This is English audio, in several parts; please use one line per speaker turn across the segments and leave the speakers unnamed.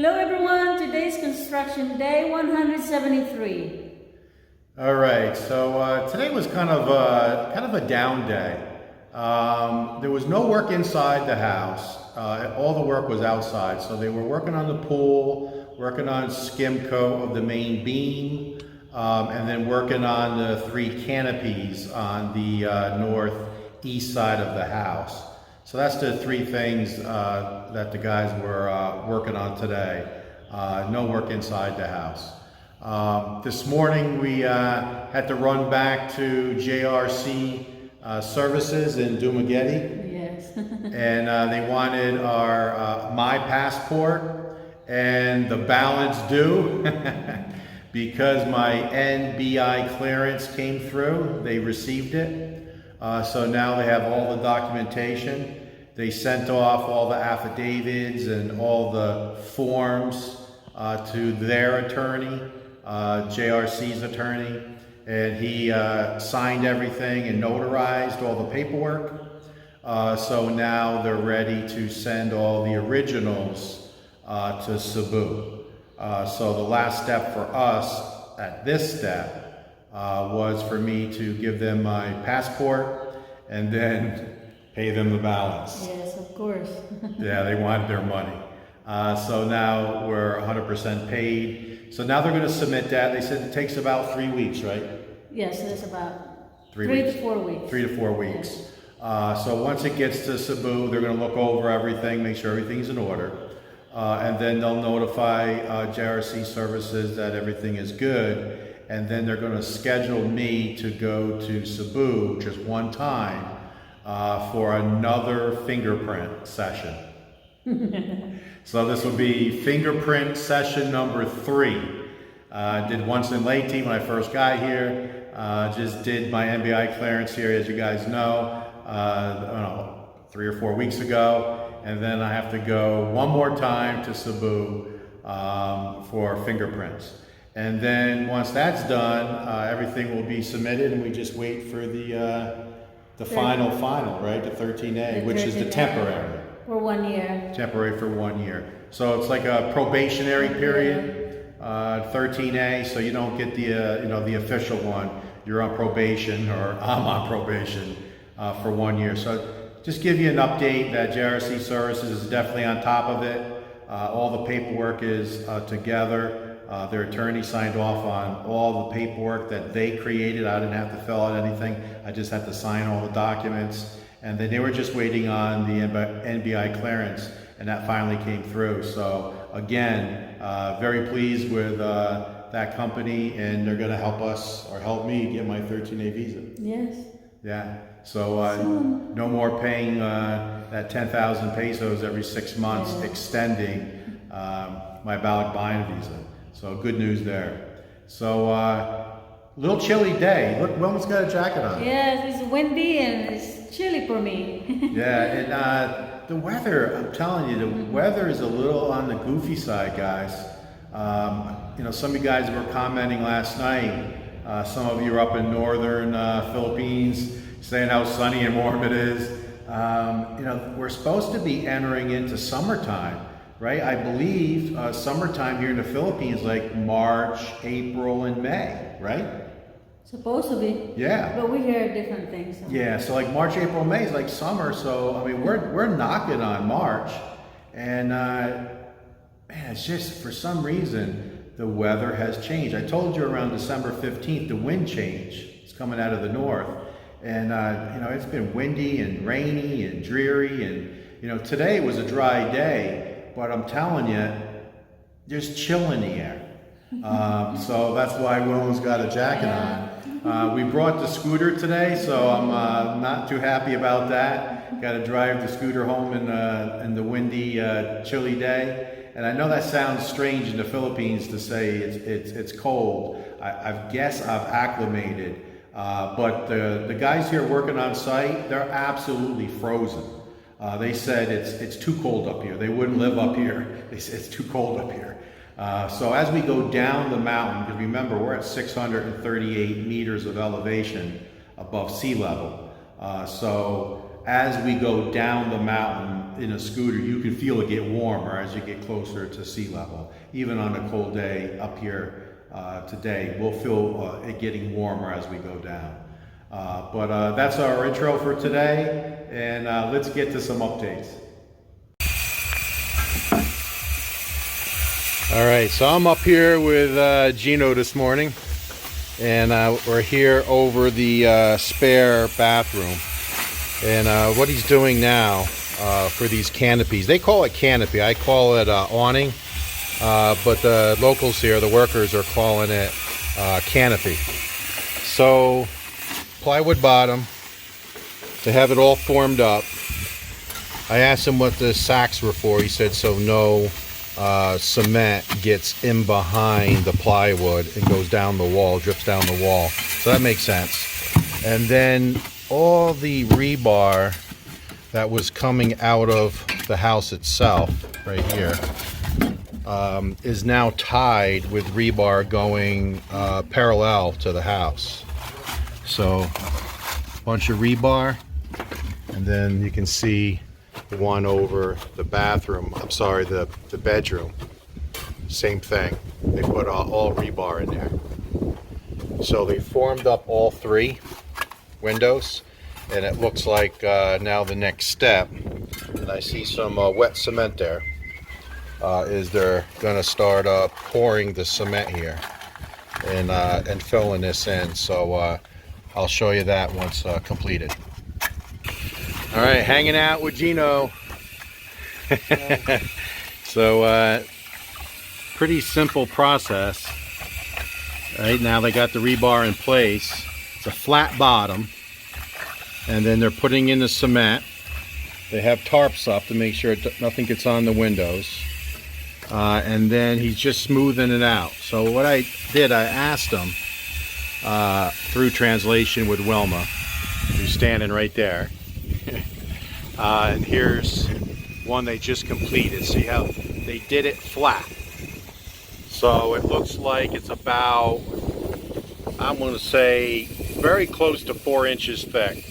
Hello everyone, today's construction day 173.
All right, so today was kind of a down day. There was no work inside the house. All the work was outside. So they were working on the pool, working on skim coat of the main beam, and then working on the 3 canopies on the northeast side of the house. So that's the 3 things that the guys were working on today. No work inside the house. This morning we had to run back to JRC services in Dumaguete.
Yes.
And they wanted my passport and the balance due because my NBI clearance came through. They received it. So now they have all the documentation. They sent off all the affidavits and all the forms to their attorney, JRC's attorney, and he signed everything and notarized all the paperwork. So now they're ready to send all the originals to Cebu. So the last step for us at this step was for me to give them my passport and then pay them the balance.
Yes, of course.
Yeah, they wanted their money. So now we're 100% paid. So now they're going to submit that. They said it takes about 3 weeks, right?
Yes, it's about
3
3
weeks.
to 4 weeks.
3 to 4 weeks. So once it gets to Cebu, they're going to look over everything, make sure everything's in order. And then they'll notify JRC services that everything is good. And then they're going to schedule me to go to Cebu just one time for another fingerprint session. So this will be fingerprint session number 3. I did once in Leyte when I first got here. Just did my NBI clearance here, as you guys know, 3 or 4 weeks ago. And then I have to go one more time to Cebu for fingerprints. And then once that's done, everything will be submitted, and we just wait for the final, right? The 13A, which is the temporary.
For 1 year.
Temporary for 1 year. So it's like a probationary period, 13A. So you don't get the official one. You're on probation, or I'm on probation for 1 year. So just give you an update that JRC Services is definitely on top of it. All the paperwork is together. Their attorney signed off on all the paperwork that they created. I didn't have to fill out anything. I just had to sign all the documents. And then they were just waiting on the NBI clearance, and that finally came through. So again, very pleased with that company, and they're going to help us, or help me, get my 13A visa.
Yes.
Yeah. So no more paying that 10,000 pesos every 6 months, extending my Balagbaya visa. So good news there. So little chilly day. Look, Wilma's got a jacket on.
Yes, it's windy and it's chilly for me.
Yeah, and the weather, I'm telling you, the weather is a little on the goofy side, guys. Some of you guys were commenting last night. Some of you are up in northern Philippines saying how sunny and warm it is. We're supposed to be entering into summertime, right? I believe summertime here in the Philippines, like March, April, and May, right?
Supposed to be.
Yeah.
But we hear different things. So.
Yeah, so like March, April, May is like summer. So, I mean, we're knocking on March. And, man, it's just, for some reason, the weather has changed. I told you around December 15th, the wind changed. It's coming out of the north. And, it's been windy and rainy and dreary. And, today was a dry day. But I'm telling you, there's chill in the air. So that's why Wilma's got a jacket on. We brought the scooter today, so I'm not too happy about that. Got to drive the scooter home in the windy, chilly day. And I know that sounds strange in the Philippines to say it's cold. I guess I've acclimated. But the guys here working on site, they're absolutely frozen. They said it's too cold up here. They wouldn't live up here. They said it's too cold up here. So as we go down the mountain, because remember we're at 638 meters of elevation above sea level. So as we go down the mountain, in a scooter, you can feel it get warmer as you get closer to sea level. Even on a cold day up here today, we'll feel it getting warmer as we go down. But that's our intro for today, and let's get to some updates. All right, so I'm up here with Gino this morning, and we're here over the spare bathroom. And what he's doing now for these canopies, they call it canopy, I call it awning, but the locals here, the workers, are calling it canopy. So plywood bottom, to have it all formed up. I asked him what the sacks were for. He said so no cement gets in behind the plywood and goes down the wall, drips down the wall. So that makes sense. And then all the rebar that was coming out of the house itself, right here, is now tied with rebar going parallel to the house. So a bunch of rebar, and then you can see the one over the bathroom, I'm sorry, the bedroom, same thing. They put all rebar in there. So they formed up all three windows, and it looks like now the next step, and I see some wet cement there, is they're going to start pouring the cement here and filling this in. So I'll show you that once completed. All right, hanging out with Gino. So pretty simple process. Right now they got the rebar in place. It's a flat bottom, and then they're putting in the cement. They have tarps up to make sure nothing gets on the windows, and then he's just smoothing it out. So what I did, I asked him through translation with Wilma, who's standing right there. And here's one they just completed. See how they did it flat. So it looks like it's about, I'm going to say, very close to 4 inches thick,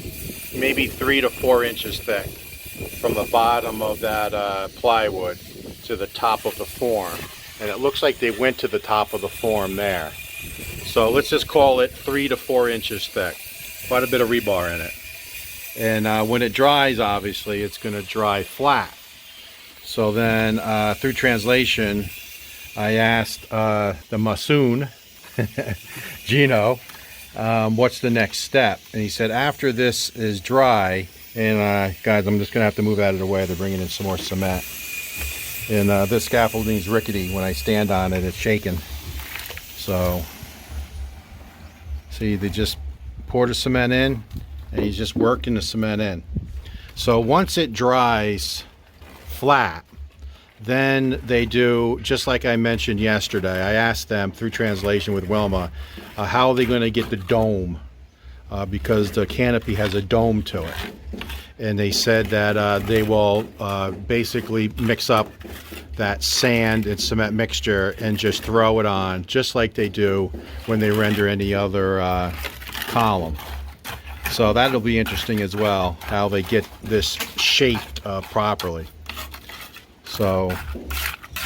maybe 3 to 4 inches thick, from the bottom of that plywood to the top of the form. And it looks like they went to the top of the form there. So let's just call it 3 to 4 inches thick. Quite a bit of rebar in it. And when it dries, obviously, it's going to dry flat. So then, through translation, I asked the Masoon, Gino, what's the next step? And he said, after this is dry, and guys, I'm just going to have to move out of the way. They're bringing in some more cement. And this scaffolding is rickety. When I stand on it, it's shaking. So, see, they just poured the cement in, and he's just working the cement in. So once it dries flat, then they do, just like I mentioned yesterday, I asked them through translation with Wilma, how are they going to get the dome? Because the canopy has a dome to it. And they said that they will basically mix up that sand and cement mixture and just throw it on, just like they do when they render any other column. So that'll be interesting as well, how they get this shaped properly. So,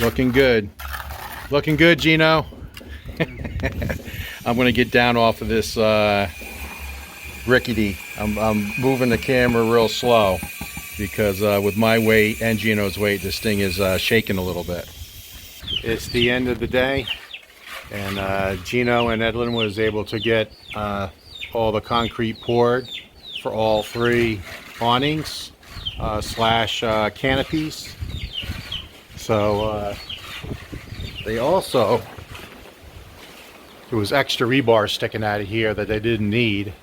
looking good. Looking good, Gino. I'm going to get down off of this rickety. I'm moving the camera real slow because with my weight and Gino's weight, this thing is shaking a little bit. It's the end of the day, and Gino and Edlin was able to get all the concrete poured for all three awnings slash canopies. So they also, there was extra rebar sticking out of here that they didn't need,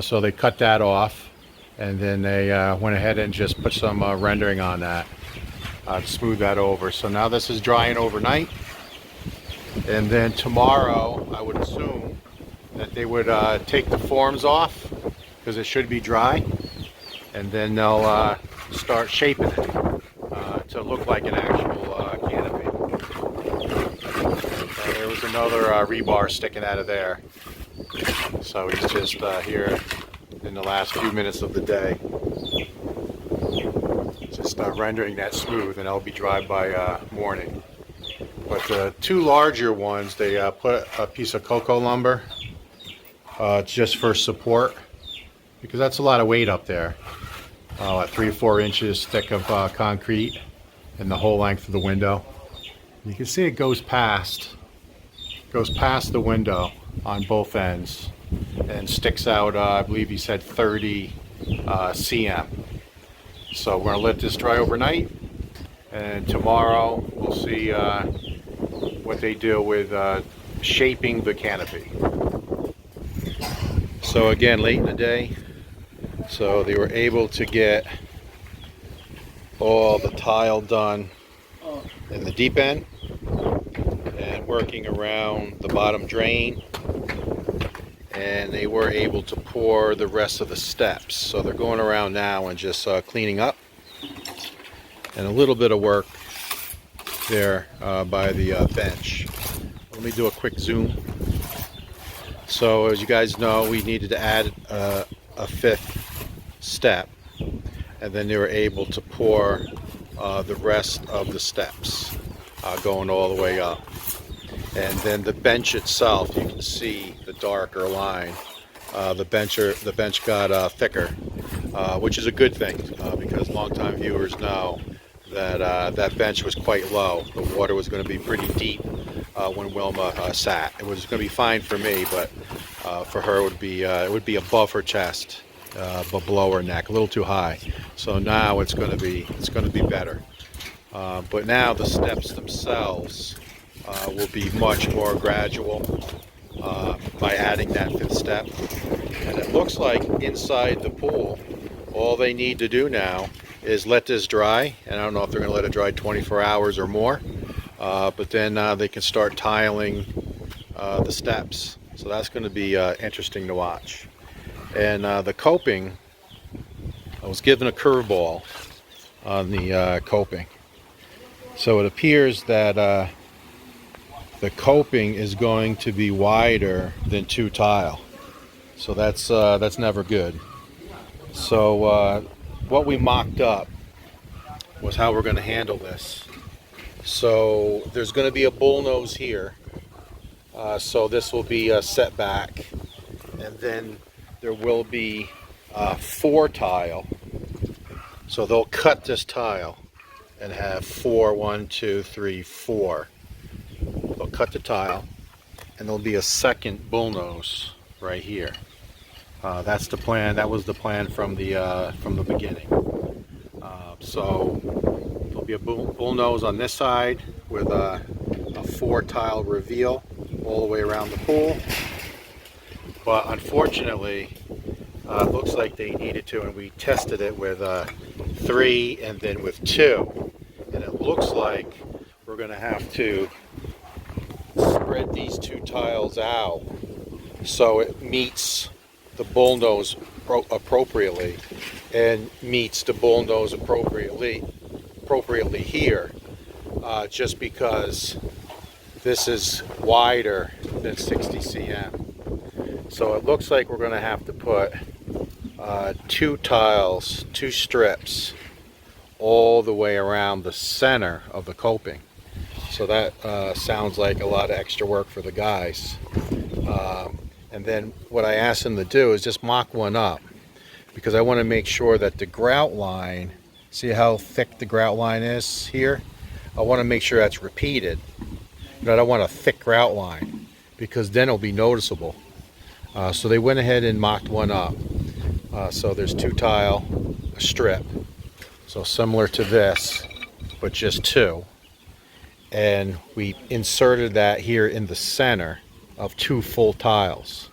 so they cut that off, and then they went ahead and just put some rendering on that to smooth that over. So now this is drying overnight, and then tomorrow I would assume that they would take the forms off because it should be dry, and then they'll start shaping it to look like an actual canopy. There was another rebar sticking out of there, so he's just here in the last few minutes of the day. Just rendering that smooth, and that'll be dry by morning. But the two larger ones, they put a piece of cocoa lumber just for support, because that's a lot of weight up there. 3 or 4 inches thick of concrete in the whole length of the window. You can see it goes past the window on both ends and sticks out, I believe he said 30 cm. So we're going to let this dry overnight, and tomorrow we'll see what they do with shaping the canopy. So again, late in the day, so they were able to get all the tile done in the deep end and working around the bottom drain, and they were able to pour the rest of the steps. So they're going around now and just cleaning up, and a little bit of work there by the bench. Let me do a quick zoom. So as you guys know, we needed to add a 5th step, and then they were able to pour the rest of the steps going all the way up. And then the bench itself, you can see the darker line. The bench got thicker, which is a good thing, because longtime viewers know that that bench was quite low. The water was going to be pretty deep when Wilma sat. It was going to be fine for me, but for her it would be above her chest, but below her neck, a little too high. So now it's going to be better. But now the steps themselves will be much more gradual by adding that 5th step. And it looks like inside the pool, all they need to do now is let this dry. And I don't know if they're going to let it dry 24 hours or more, but then they can start tiling the steps. So that's going to be interesting to watch. And the coping, I was given a curveball on the coping. So it appears that the coping is going to be wider than 2 tile. So that's never good. So what we mocked up was how we're going to handle this. So there's going to be a bullnose here. So this will be set back, and then there will be 4 tile. So they'll cut this tile and have 4, 1, 2, 3, 4. They'll cut the tile, and there'll be a second bullnose right here. That's the plan. That was the plan from the beginning. So there'll be a bullnose on this side with a 4 tile reveal all the way around the pool. But unfortunately, it looks like they needed to, and we tested it with 3 and then with 2. And it looks like we're going to have to spread these 2 tiles out so it meets the bullnose appropriately and meets the bullnose appropriately here, just because this is wider than 60 cm. So it looks like we're going to have to put 2 tiles, 2 strips all the way around the center of the coping. So that sounds like a lot of extra work for the guys. And then what I asked them to do is just mock one up, because I want to make sure that the grout line, see how thick the grout line is here? I want to make sure that's repeated. But I don't want a thick grout line, because then it'll be noticeable. So they went ahead and mocked one up. So there's 2 tile, a strip. So similar to this, but just 2. And we inserted that here in the center of 2 full tiles.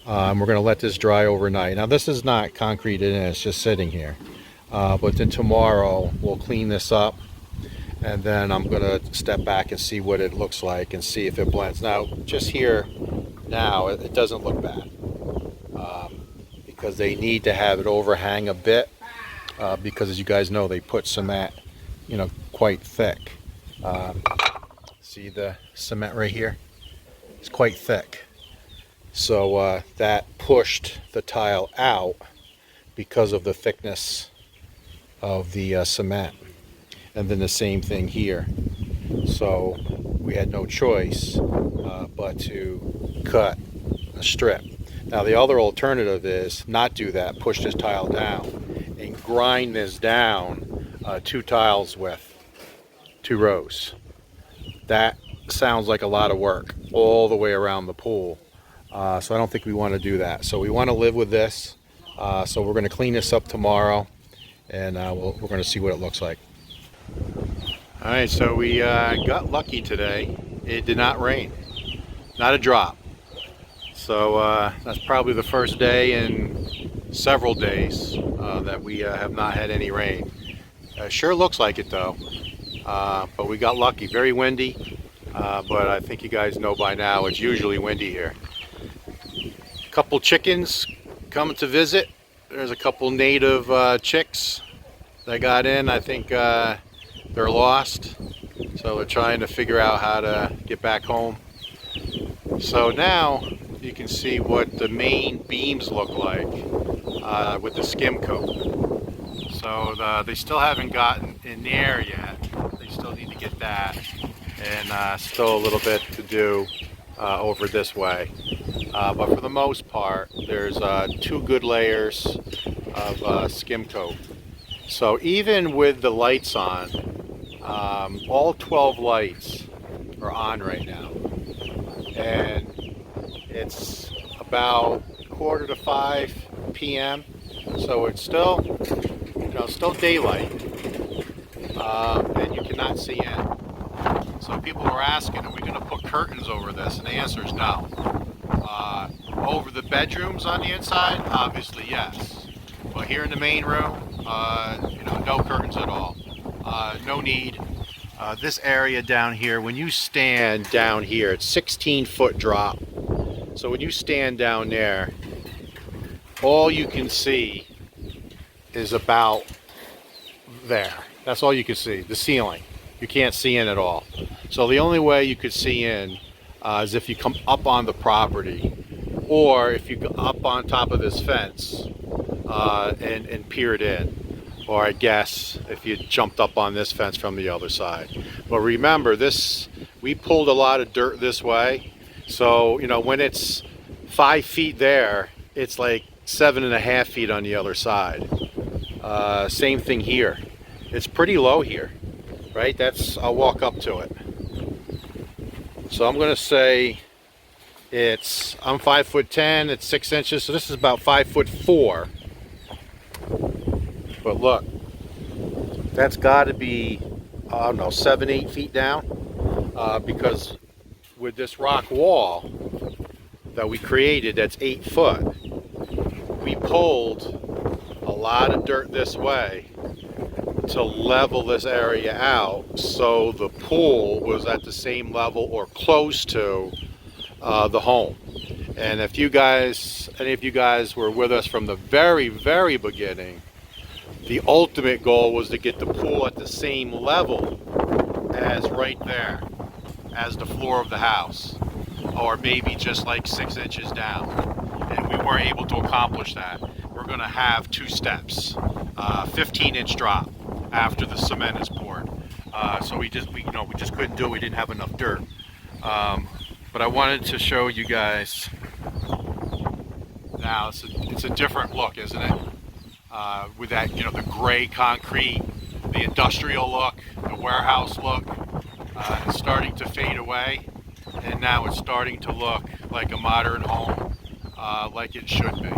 We're going to let this dry overnight. Now this is not concrete in it, it's just sitting here. But then tomorrow we'll clean this up, and then I'm going to step back and see what it looks like and see if it blends. Now just here now it doesn't look bad, because they need to have it overhang a bit, because as you guys know, they put cement, quite thick. See the cement right here? It's quite thick. So that pushed the tile out because of the thickness of the cement. And then the same thing here. So we had no choice but to cut a strip. Now the other alternative is not do that, push this tile down and grind this down 2 tiles width, 2 rows. That sounds like a lot of work all the way around the pool. So I don't think we want to do that. So we want to live with this. So we're going to clean this up tomorrow, and we're going to see what it looks like. All right, so we got lucky today. It did not rain, not a drop. So that's probably the first day in several days that we have not had any rain. Sure looks like it though, but we got lucky. Very windy, but I think you guys know by now it's usually windy here. A couple chickens coming to visit. There's a couple native chicks that got in. I think they're lost, so they're trying to figure out how to get back home. So now you can see what the main beams look like with the skim coat. So they still haven't gotten in there yet. They still need to get that, and still a little bit to do over this way. But for the most part, there's 2 good layers of skim coat. So even with the lights on, all 12 lights are on right now, and it's about 4:45 p.m. So it's still, still daylight, and you cannot see in. So people are asking, are we going to put curtains over this? And the answer is no. Over the bedrooms on the inside, obviously yes. But here in the main room, no curtains at all. No need. This area down here, when you stand down here, it's 16-foot drop. So when you stand down there, all you can see is about there. That's all you can see, the ceiling. You can't see in at all. So the only way you could see in is if you come up on the property, or if you go up on top of this fence and peered in. Or I guess if you jumped up on this fence from the other side. But remember, we pulled a lot of dirt this way. So, when it's 5 feet there, it's like 7.5 feet on the other side. Same ththing here. It's pretty low here, right? I'll walk up to it. So I'm gonna say I'm 5'10", it's 6 inches. So this is about 5'4". But look, that's got to be, I don't know, 7-8 feet down, because with this rock wall that we created that's 8 foot, we pulled a lot of dirt this way to level this area out so the pool was at the same level or close to the home. And if any of you guys were with us from the very, very beginning, the ultimate goal was to get the pool at the same level as right there, as the floor of the house, or maybe just like 6 inches down. And we weren't able to accomplish that. We're going to have 2 steps, 15-inch drop after the cement is poured. So we just couldn't do it. We didn't have enough dirt. But I wanted to show you guys. Now it's a different look, isn't it? With that, the gray concrete, the industrial look, the warehouse look, it's starting to fade away, and now it's starting to look like a modern home, like it should be.